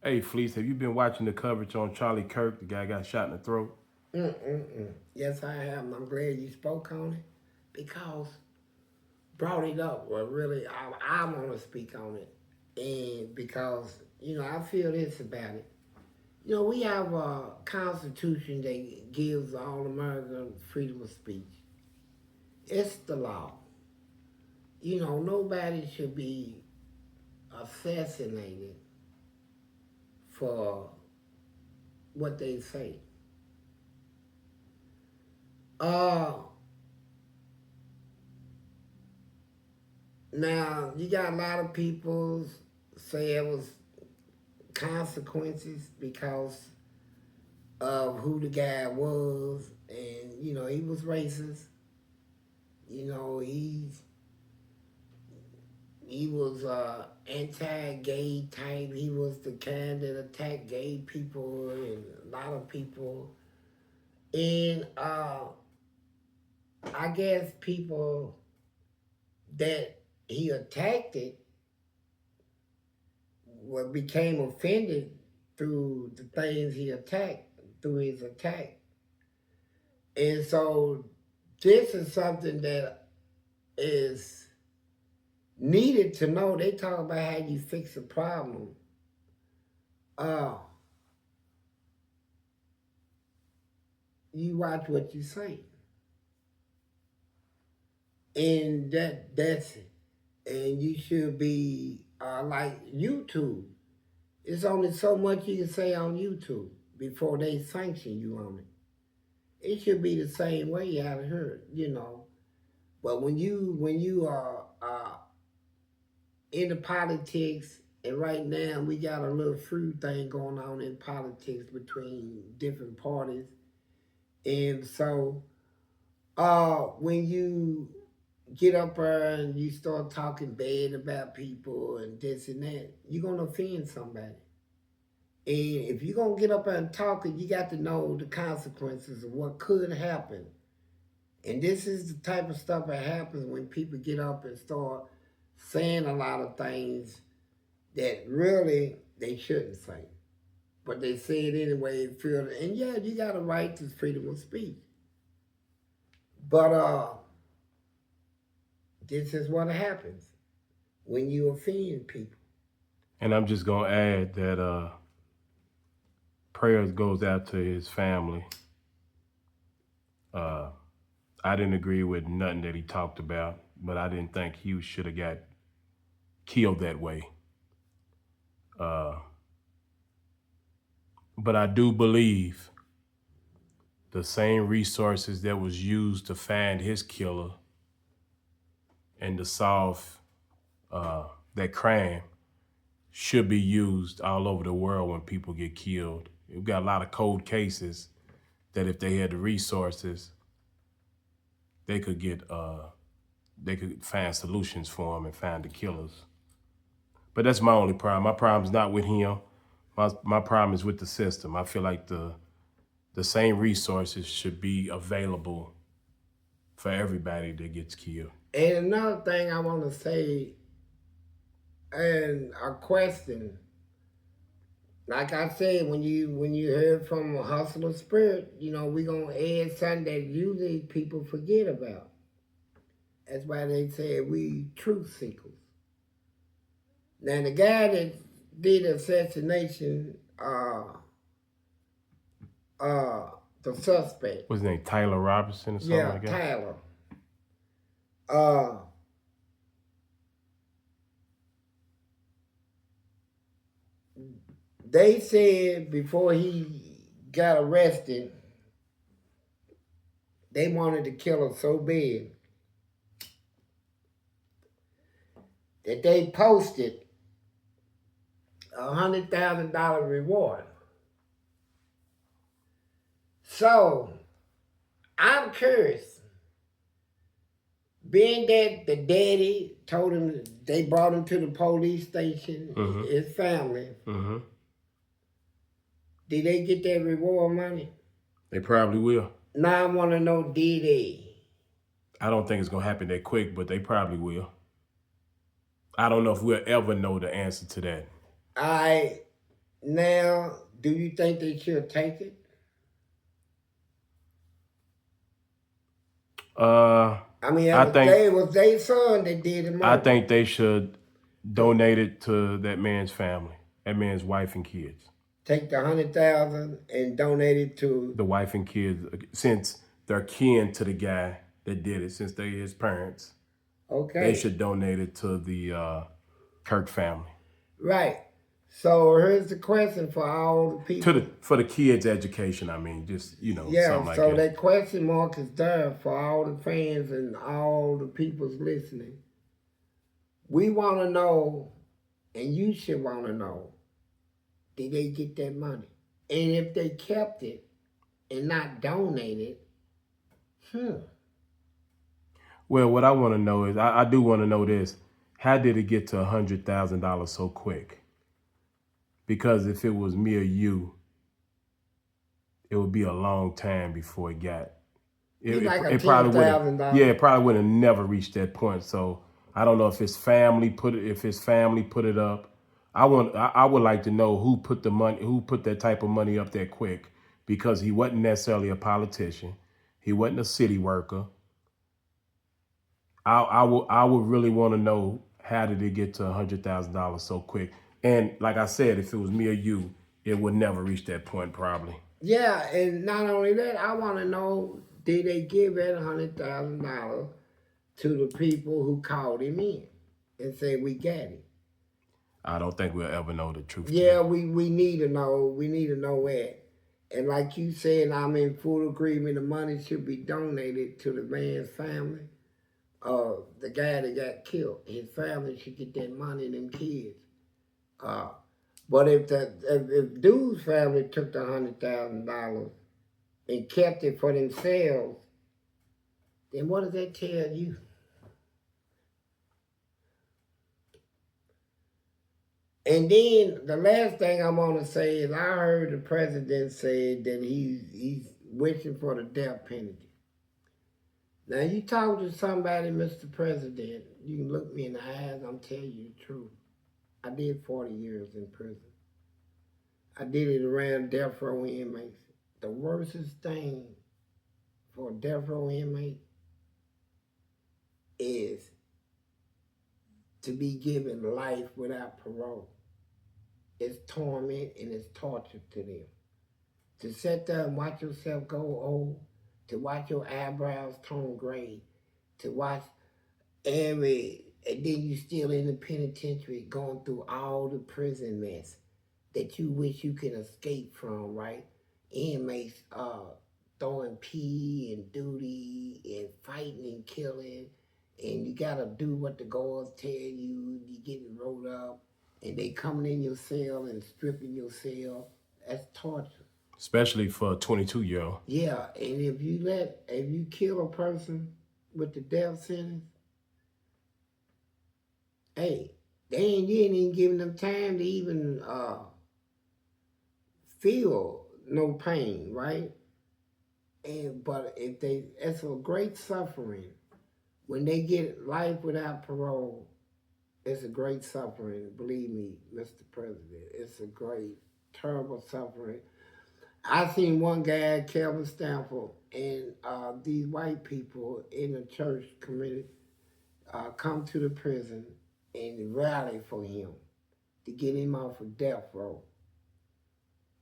Hey, Fleece, have you been watching the coverage on Charlie Kirk? The guy got shot in the throat. Yes, I have. I'm glad you spoke on it because brought it up. Well, really, I want to speak on it, and because I feel this about it. We have a constitution that gives all Americans freedom of speech. It's the law. Nobody should be assassinated for what they say. Uh, Now you got a lot of people say it was consequences because of who the guy was, and he was racist. You know he was anti-gay type. He was the kind that attacked gay people and a lot of people. And I guess people that he attacked it became offended through the things he attacked through his attack. And so this is something that is needed to know. They talk about how you fix a problem. Uh, you watch what you say. And that's it. And you should be like YouTube. It's only so much you can say on YouTube before they sanction you on it. It should be the same way out of here. But when you are into politics, and right now we got a little fruit thing going on in politics between different parties, and so when you get up there and you start talking bad about people and this and that, you're gonna offend somebody. And if you're gonna get up there and talk, you got to know the consequences of what could happen. And this is the type of stuff that happens when people get up and start saying a lot of things that really they shouldn't say. But they say it anyway and feel it. And yeah, you got a right to freedom of speech. But this is what happens when you offend people. And I'm just gonna add that prayers goes out to his family. Uh, I didn't agree with nothing that he talked about, but I didn't think he should have got killed that way. Uh, but I do believe the same resources that was used to find his killer and to solve that crime should be used all over the world when people get killed. We've got a lot of cold cases that if they had the resources, they could they could find solutions for them and find the killers. But that's my only problem. My problem's not with him. My problem is with the system. I feel like the same resources should be available for everybody that gets killed. And another thing I want to say, and a question, like I said, when you heard from a hustler spirit, we gonna add something that usually people forget about. That's why they say we truth seekers. Now the guy that did the assassination, uh, the suspect, What's his name? Tyler Robinson or something yeah, like that? Tyler. Uh, they said before he got arrested, they wanted to kill him so bad that they posted $100,000 reward. So I'm curious, being that the daddy told him they brought him to the police station, Mm-hmm. his family, Mm-hmm. did they get that reward money? They probably will. Now I want to know, did they? I don't think it's gonna happen that quick, but they probably will. I don't know if we'll ever know the answer to that. I Now, do you think they should take it? I mean, I think it was their son that did the I murder. think they should donate it to that man's family, that man's wife and kids. Take the 100,000 and donate it to. The wife and kids, since they're kin to the guy that did it, since they're his parents, they Okay, should donate it to the Kirk family. right. So here's the question for all the people. For the kids' education, I mean, just Yeah, something like so that. that question mark is there for all the fans and all the people's listening. We want to know, and you should want to know, did they get that money? And if they kept it and not donated, Well, what I want to know is, I do want to know this: how did it get to $100,000 so quick? Because if it was me or you, it would be a long time before it got. it's like a It probably would have. $10,000. Yeah, it probably would have never reached that point. So I don't know if his family put it. If his family put it up, I would like to know who put the money. Who put that type of money up that quick? Because he wasn't necessarily a politician. He wasn't a city worker. I would really want to know, how did it get to $100,000 so quick? And like I said, if it was me or you, it would never reach that point probably. Yeah, and not only that, I want to know, did they give that $100,000 to the people who called him in and said, we got it? I don't think we'll ever know the truth. Yeah, we need to know. We need to know that. And like you said, I'm in full agreement. The money should be donated to the man's family. The guy that got killed, his family should get that money and them kids. But if dude's family took the $100,000 and kept it for themselves, then what does that tell you? And then the last thing I'm gonna say is, I heard the president say that he's wishing for the death penalty. Now you talk to somebody, Mr. President, you can look me in the eyes, I'm telling you the truth. I did 40 years in prison. I did it around death row inmates. The worstest thing for a death row inmate is to be given life without parole. It's torment and it's torture to them. To sit there and watch yourself go old, to watch your eyebrows turn gray, to watch and then you still in the penitentiary going through all the prison mess that you wish you could escape from, right? Inmates throwing pee and duty and fighting and killing, and you gotta do what the guards tell you. You getting rolled up, and they coming in your cell and stripping your cell. That's torture. Especially for a 22-year-old. Yeah, and if you kill a person with the death sentence, hey, you ain't even giving them time to even feel no pain, right? But if it's a great suffering. When they get life without parole, it's a great suffering. Believe me, Mr. President, it's a great, terrible suffering. I seen one guy, Kelvin Stanford, and these white people in the church community come to the prison and rally for him to get him off of death row.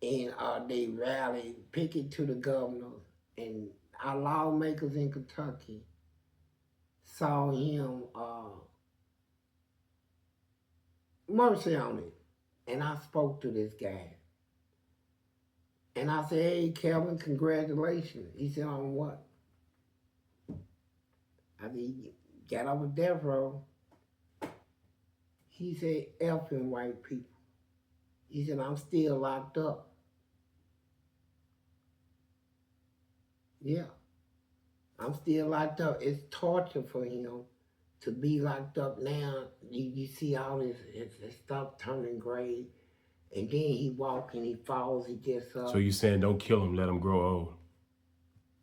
And they rally, picket to the governor, and our lawmakers in Kentucky saw him mercy on it. And I spoke to this guy. And I said, hey, Kelvin, congratulations. He said, on what? I said, he got off of death row. He said, effing white people. He said, I'm still locked up. Yeah, I'm still locked up. It's torture for him to be locked up now. You see all his stuff turning gray. And then he walks and he falls, he gets up. So you saying don't kill him, let him grow old?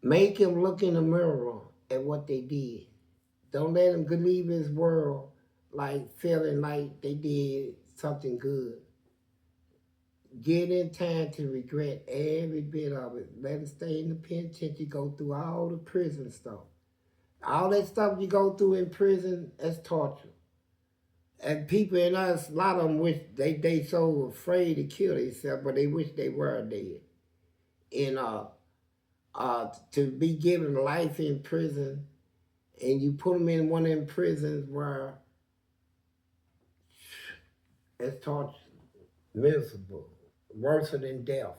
Make him look in the mirror at what they did. Don't let him leave his world like feeling like they did something good. get in time to regret every bit of it. Let them stay in the penitentiary, go through all the prison stuff. All that stuff you go through in prison, that's torture. And people in us, a lot of them wish they so afraid to kill themselves, but they wish they were dead. And to be given life in prison, and you put them in one of them prisons where it's torture, miserable, worse than death.